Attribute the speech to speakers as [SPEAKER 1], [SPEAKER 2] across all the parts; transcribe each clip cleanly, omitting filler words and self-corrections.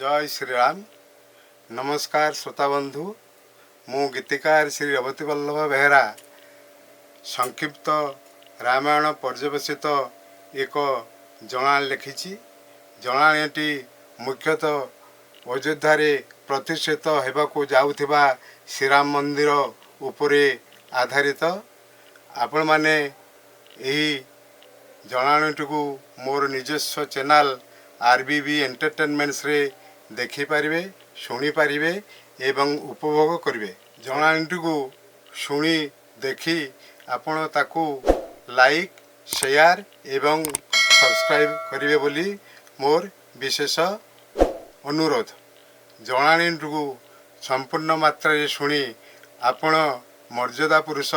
[SPEAKER 1] जय श्रीराम। नमस्कार श्रोता बंधु, मु गीतिकार श्री रेवती वल्लभ बेहरा संक्षिप्त रामायण पर्यवेसित एक जर्नाल लिखी। जर्नालटी मुख्यतः अयोध्या प्रतिष्ठित होगाकू जाउथिबा श्रीराम मंदिर उपरे आधारित। आपण माने एही जर्नालटी को मोर निजस्व चैनल आरबीबी एंटरटेनमेंट्स रे देखि पारिबे, शुणी पारिबे एवं उपभोग करिवे। जर्नालटी को शुणी देखि आपण ताकू लाइक, शेयर एवं सब्सक्राइब करिवे बोली मोर विशेष अनुरोध। जर्नालटी को संपूर्ण मात्रा रे शुणी आपण मर्यादा पुरुष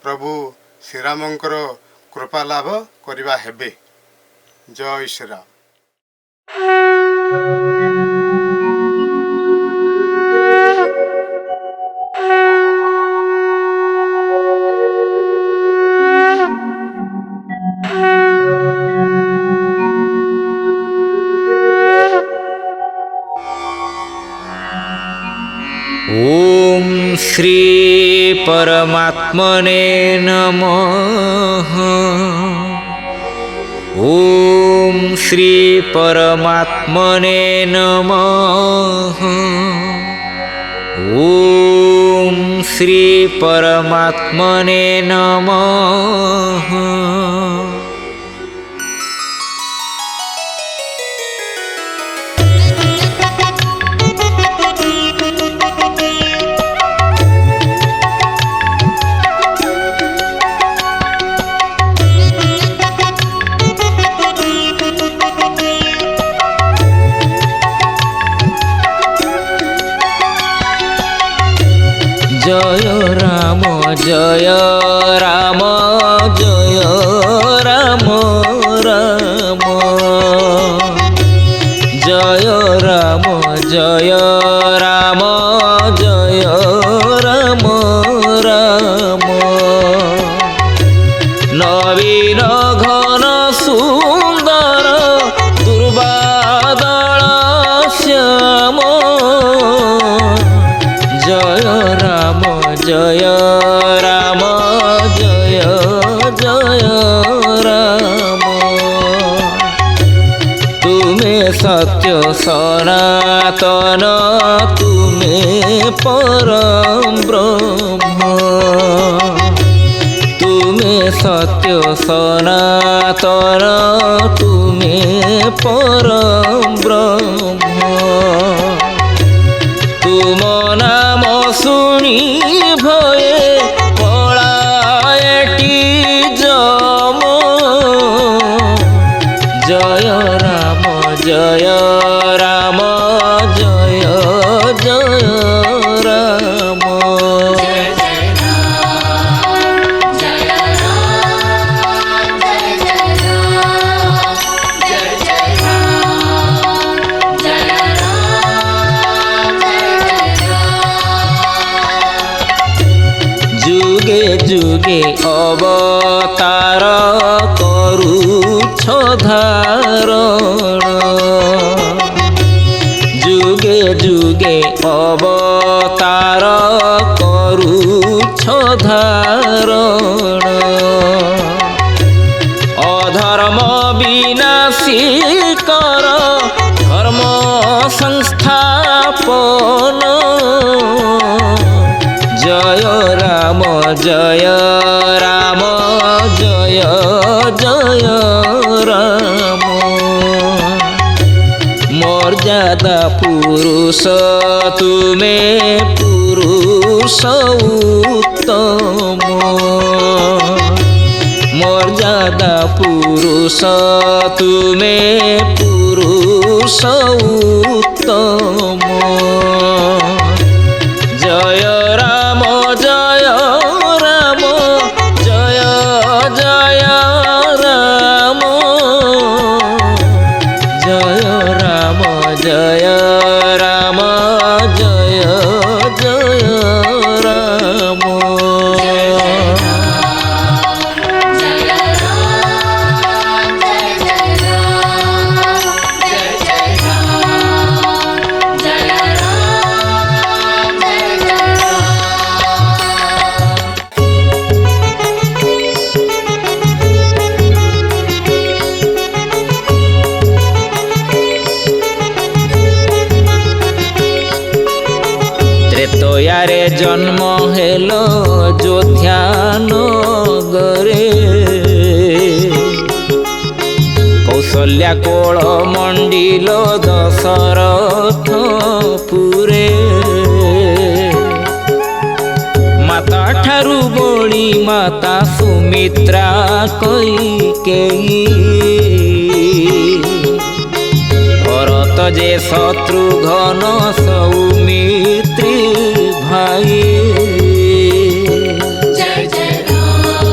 [SPEAKER 1] प्रभु श्रीरामंकर कृपा लाभ करिबा हेबे। जय श्रीराम।
[SPEAKER 2] ओम श्री परमात्मने नमः। ओम श्री परमात्मने नमः। ओम श्री परमात्मने नमः। जय राम जय राम जय राम राम। जय राम जय राम जय राम राम। नवीन घन सुंदर दुर्बादल श्याम। जय राम जय राम जय जय राम। तुम्हें सत्य सनातन, तुम्हें परम ब्रह्म। तुम्हें सत्य सनातन, तुम्हें परम ब्रह्म। तुम नाम शुणी भये पलायटी जम। जय राम जय राम जय जय राम। जुगे जुगे अवतार करुछ धारण। जुगे जुगे अवतार करुछ धारण। अधर्म विनाशी कर धर्म संस्थापन। जय राम जय राम जय जय राम। मर्यादा पुरुष तुम्हें पुरुष उत्तम। मर्यादा पुरुष तुम्हें पुरुष उत्तम। जय राम जय राम जय जय राम। जय राम जय राम जय जय राम। ଦୟାରେ ଜନ୍ମ ହେଲ ଯୋଧ୍ୟା ନଗରେ। କୌଶଲ୍ୟା କୋଳ ମଣ୍ଡିଲ ଦଶରଥପୁରେ। ମାତା ଠାରୁ ବଳି ମାତା ସୁମିତ୍ରା କୈକେୟୀ। ভরত যে শত্রুঘ্ন সৌমিত্রী ভাই।
[SPEAKER 3] जय जय राम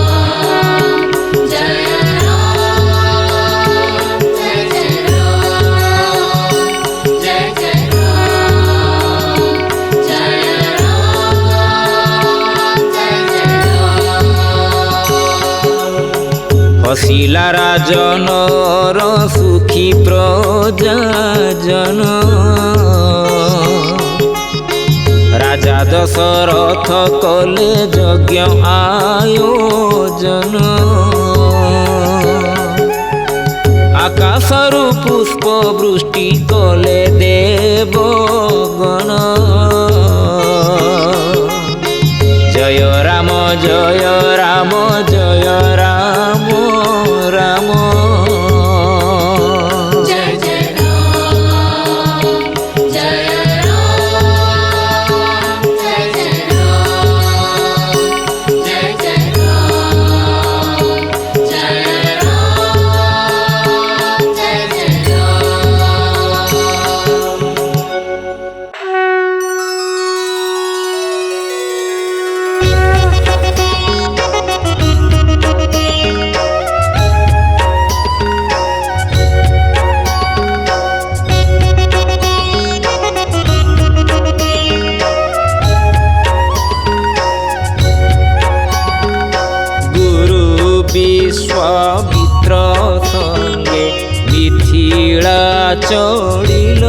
[SPEAKER 3] जय राम जय जय राम जय जय राम जय राम जय जय राम।
[SPEAKER 2] हसिला राजनर सुखी प्रजा जन। राजा दशरथ कले यज्ञ आयोजन। आकाशरु पुष्प वृष्टि कले देवगण। जय राम जय राम जय राम राम।
[SPEAKER 3] जय जय राम जय राम जय जय राम जय जय राम जय राम जय जय
[SPEAKER 2] विश्वामित्र संगे मिथिला चलिल।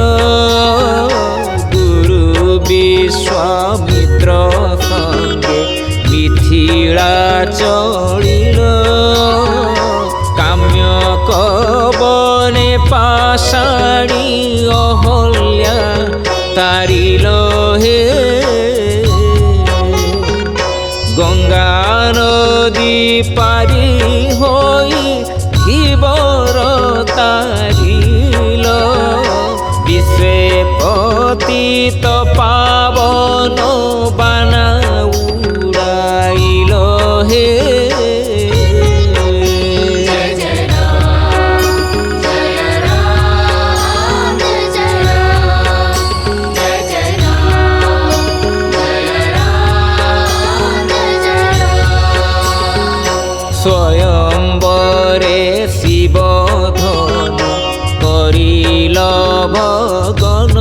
[SPEAKER 2] गुरु विश्वामित्र संगे मिथिला चलिल। काम्य कवने पाषाणी अहल्या तारिल हे। गंगा नदी पारी होई धीवर तारिल। विश्वे पतित पावन बाना उड़ाइल हे।
[SPEAKER 3] जय जय राम जय राम जय जय राम जय जय राम जय राम जय जय राम।
[SPEAKER 2] स्वयंवरे शिव धनु करिल भगन।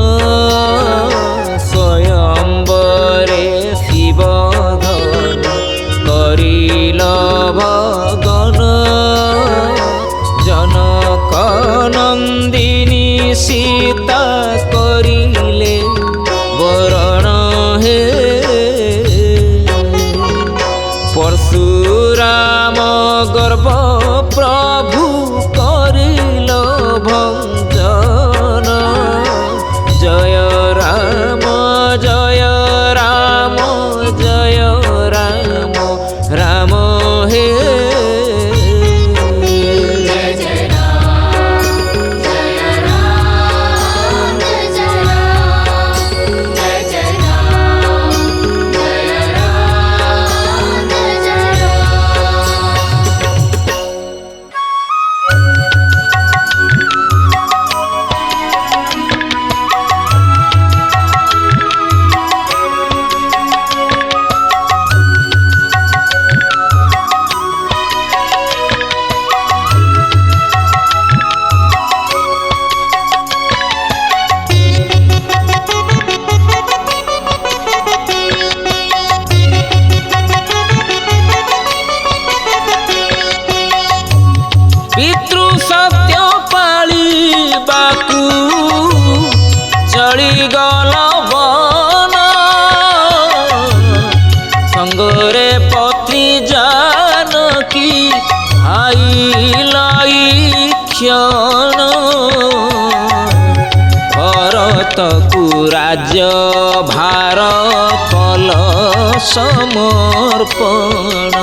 [SPEAKER 2] स्वयंवरे शिव धनु करिल भगन। जनक नंदिनी सीता करिले बरण हे। परशुराम गर्भ प्रभु करिल भंजन। जय राम जय राम जय राम राम हे।
[SPEAKER 3] जय जय राम जय राम जय जय राम जय जय राम जय राम जय जय
[SPEAKER 2] पितृ सत्य पाळिबाकु चली गल वन। संगरे पत्नी जानकी आइलाई क्षण। भरत को राज्य भार সমর্পণ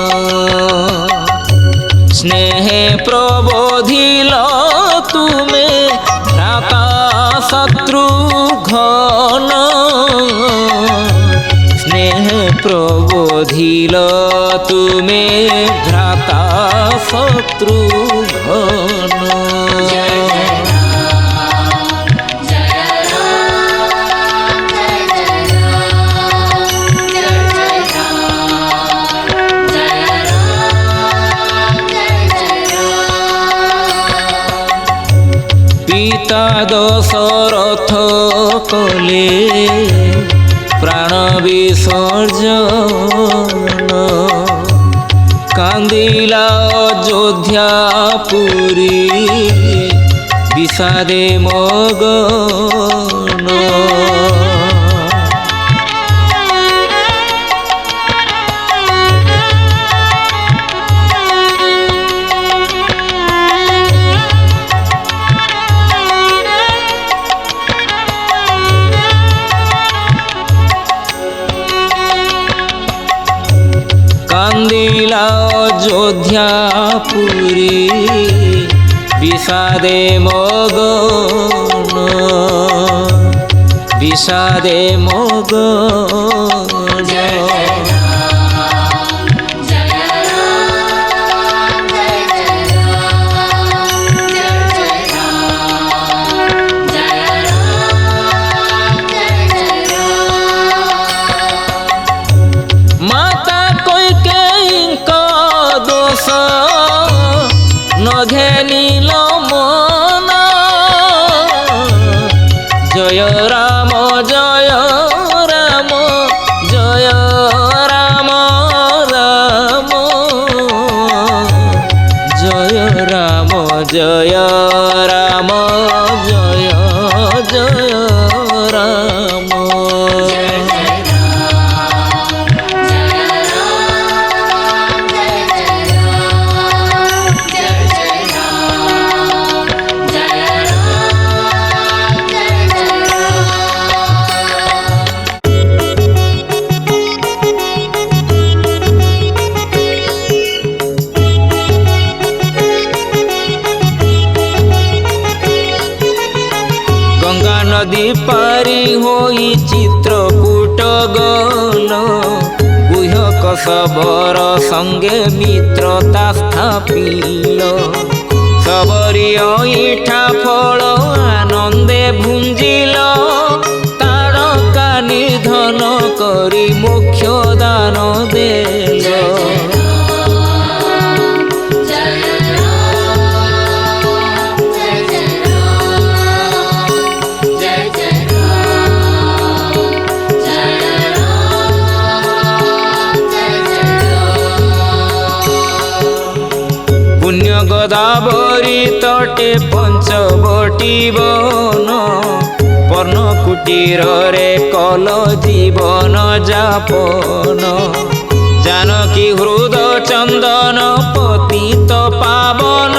[SPEAKER 2] স্নেহে প্রবোধিল তুমে ভ্রাতা শত্রুঘ্ন স্নেহে প্রবোধিল তুমে ভ্রাতা শত্রুঘ্ন পিতা দশরথ কলে প্রাণ বিসর্জন কান্দিলা অযোধ্যাপুরী বিষাদে মগন কান্দিলা অযোধ্যাপুরী বিষাদে মগন বিষাদে মগন মাতা কইকেয়ীଙ୍କ দোষ নঘেনিল মন জয় রাম জয় রাম জয় রাম রাম জয় রাম জয় রাম জয় জয় রাম গঙ্গা নদী পারি হই চিত্রকূট গল গুহ্যক সবর সঙ্গে মিত্রতা স্থাপিল সবরি ইঠা ফল আনন্দে ভুঞ্জিল তারকা নিধন করি মোক্ষ দান দেল পুণ্য গোদাবরী তটে পঞ্চবটী বন পর্ণ কুটিরে কল জীবন যাপন জানকী হৃদ চন্দন পতিত পাবন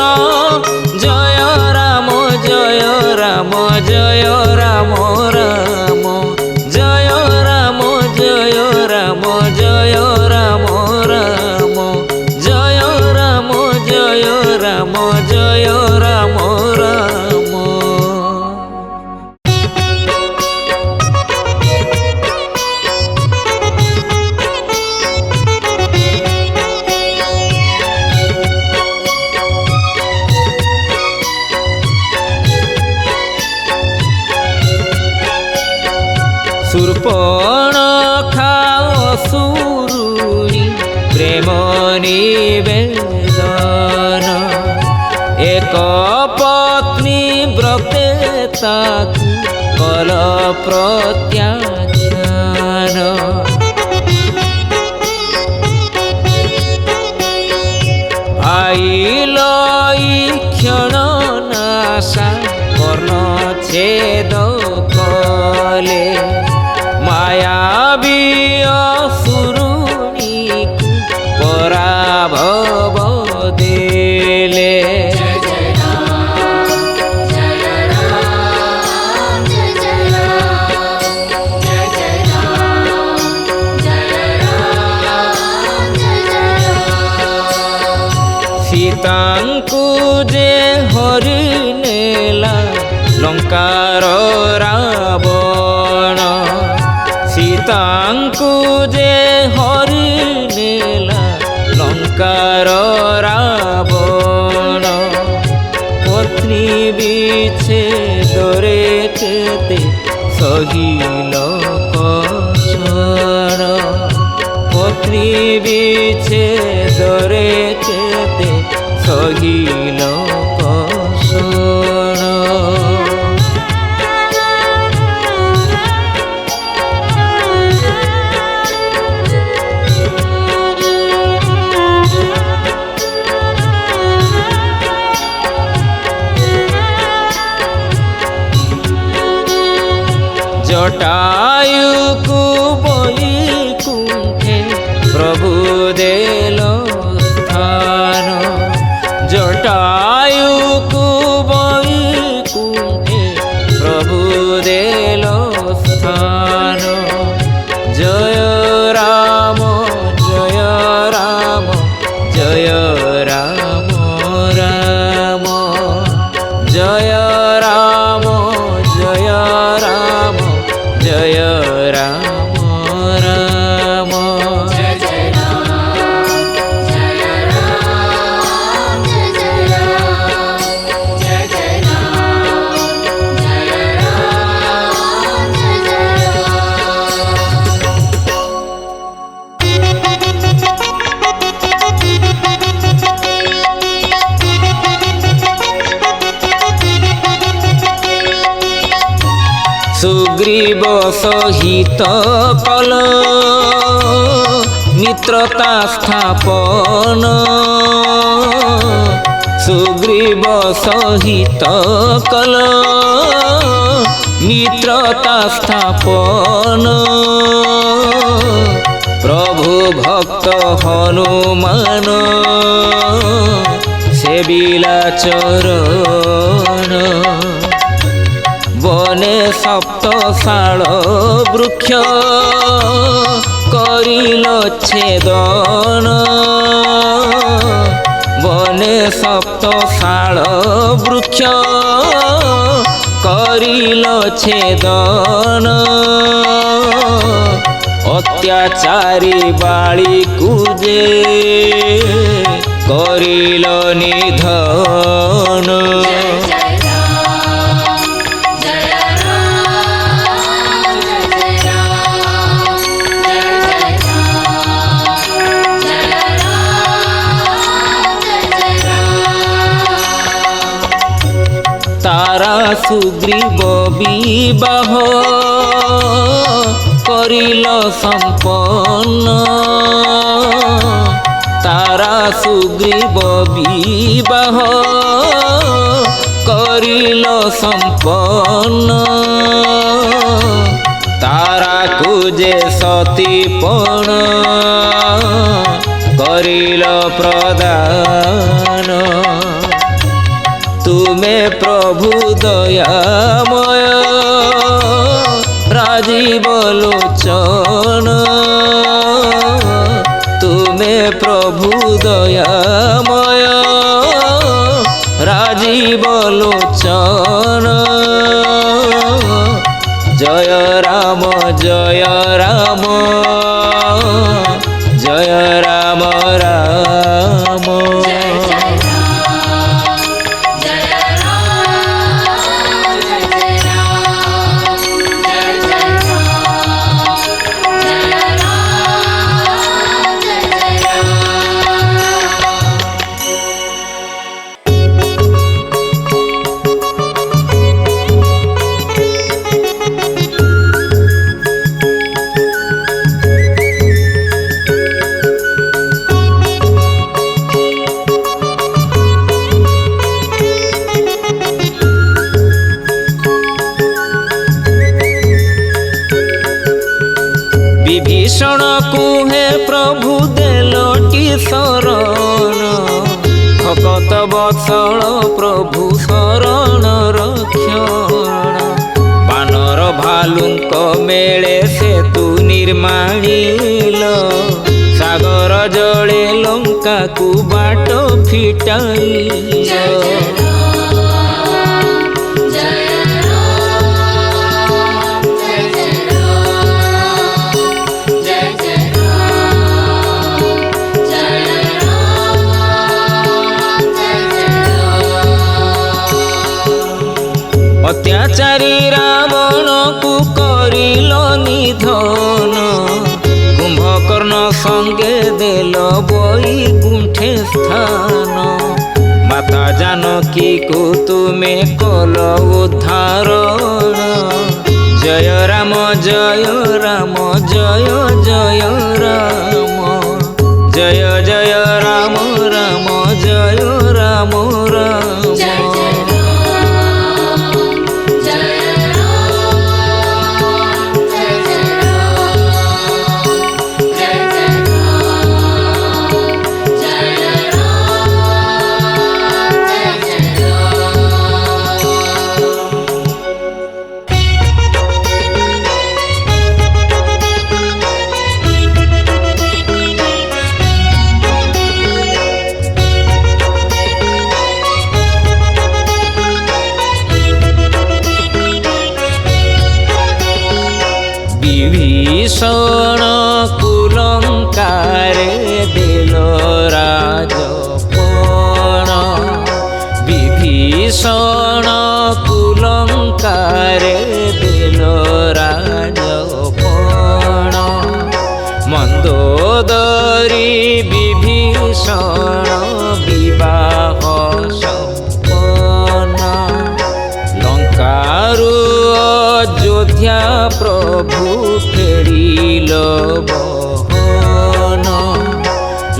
[SPEAKER 2] জয় রাম জয় রাম জয় রাম রাম জয় রাম জয় রাম জয় রাম রাম জয় রাম জয় রাম জয় রাম রাম শূর্পণখা অসুরুণী প্রেম নিবেদন এক পত্নী ব্রতে তাকু কল প্রত্যাখ্যান আইল ক্ষণ নাশা কর্ণ ছেদ কলে মায়াবী অসুরুণীকু পরাভব দেলে ସୀତାଙ୍କୁ ଯେ ହରି ନେଲା ଲଙ୍କାର ରାବଣ ପତ୍ନୀ ବିଚ୍ଛେଦରେ କେତେ ସହିଲ କଷଣ ପତ୍ନୀ ବିଚ୍ଛେଦରେ କେତେ ସହିଲ କଷଣ जटायुको वैकुंठे प्रभु देलो स्थान जटायुको वैकुंठे प्रभु देलो स्थान जय राम जय राम जय राम राम जय राम जय राम जय राम राम
[SPEAKER 3] जय जय राम जय राम जय जय राम जय जय राम जय राम जय जय
[SPEAKER 2] सुग्रीव सहित कल मित्रता स्थापन सुग्रीव सहित कल मित्रता स्थापन प्रभु भक्त हनुमान सेविला चरण बने सप्तशाल वृक्ष करिल छेदन बने सप्तशाल वृक्ष करिल छेदन अत्याचारी बाली कुजे करिल निधन तारा सुग्रीव विवाह करिल संपन्न तारा सुग्रीव विवाह करिल संपन्न तारा कुजे सतीपण करिल प्रदान तुमे प्रभु दयामय राजीव लोचन तुमे प्रभु दयामय राजीव लोचन जय राम जय राम जय राम राम विभीषण कुहे प्रभु देलोटी शरण भगत वत्सल प्रभु शरण रक्षण बानर भालुंक मेले सेतु निर्माणिल सागर जले लंका को बाट फिटाइल করিল নিধন, কুম্ভকর্ণ সঙ্গে দিল বৈকুণ্ঠে স্থান। মাতা জানকীকু তুমে কল উদ্ধারণ, জয় রাম জয় রাম জয় জয় রাম, জয় জয় রাম রাম জয় রাম রাম।
[SPEAKER 3] जय जय राम जय राम जय जय राम जय जय राम जय राम जय जय
[SPEAKER 2] বিভীষণ কুলঙ্কারে দিল রাজপণ, বিভীষণ কুলঙ্কারে দিল রাজপণ। মন্দোদরী বিভীষণ বিবাহ সম্পন্ন, লঙ্কারু অযোধ্যা প্রভু ফেরিল বহন,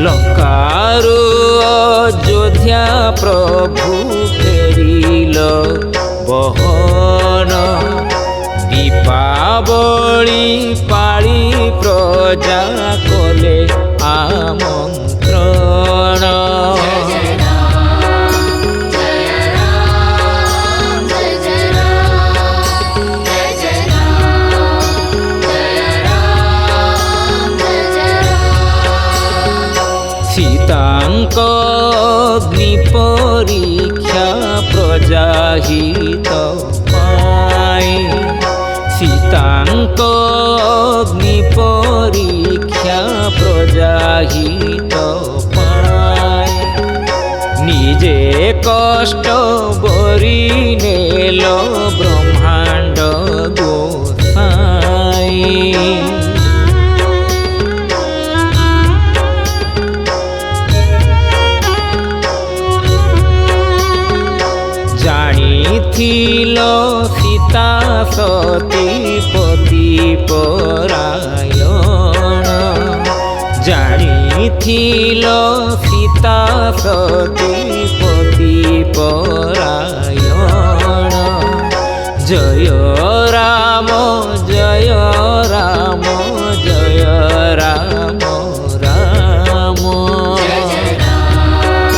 [SPEAKER 2] লঙ্কারু অযোধ্যা প্রভু ফেরিল বহন। দীপাবলি পাଳି প্রজা কলে আমন্ত্রণ,
[SPEAKER 3] जय राम जय राम जय जय राम जय जय राम जय राम जय जय राम।
[SPEAKER 2] সীতাঙ্ক অগ্নি পরীক্ষা প্রজাহিত পাই, সীতাঙ্ক অগ্নি পরীক্ষা প্রজাহিত পাই। নিজে কষ্ট বরি নেল ব্রহ্মাণ্ড গোসাই, জানিথিল সীতা সতী পতি পরায়ণ, জানিথিল সীতা সতী পতি পরায়ণ। জয় রাম জয় রাম জয় রাম রাম,
[SPEAKER 3] जय जय राम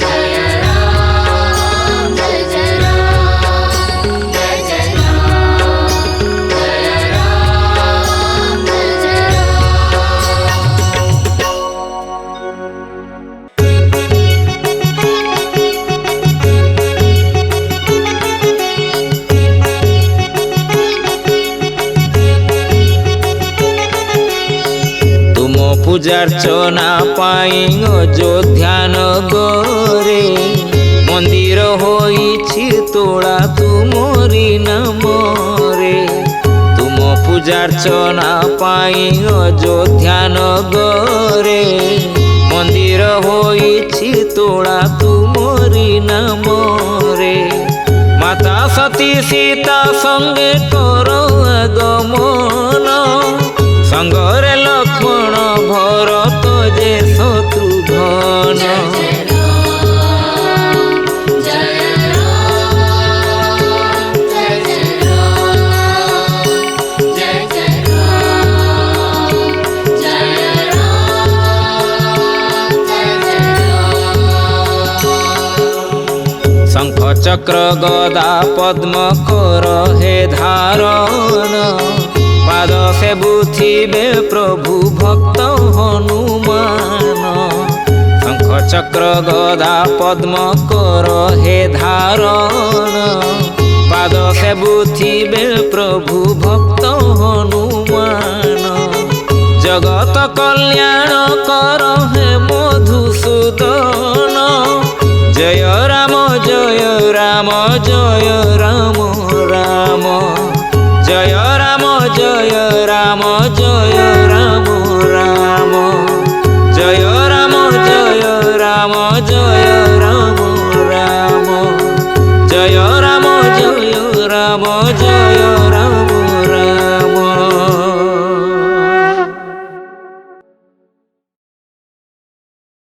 [SPEAKER 3] जय राम जय जय राम जय जय राम जय राम जय जय
[SPEAKER 2] তুম পূজার্চনা পাই অযোধ্যা নগরে, মন্দির হইছি তোলা তুমরি নামরে। তুম পূজার্চনা পাই অযোধ্যা নগরে, মন্দির হইছি তোলা তুমরি নামরে। মাতা সতী সীতা সঙ্গে কর আগমন, সঙ্গরে লক্ষ্মণ ভরত যে শত্রুঘ্ন।
[SPEAKER 3] जय जय राम जय राम जय जय राम जय जय राम जय राम जय जय राम।
[SPEAKER 2] শঙ্খ চক্র গদা পদ্ম কর হে ধারণ, পাদ সেবুথিবে প্রভু ভক্ত হনুমান। শঙ্খ চক্র গদা পদ্ম কর হে ধারণ, পাদ সেবুথিবে প্রভু ভক্ত হনুমান। জগত কল্যাণ কর হে মধুসূদন, জয় রাম জয় রাম জয় রাম রাম, জয় রাম রাম জয়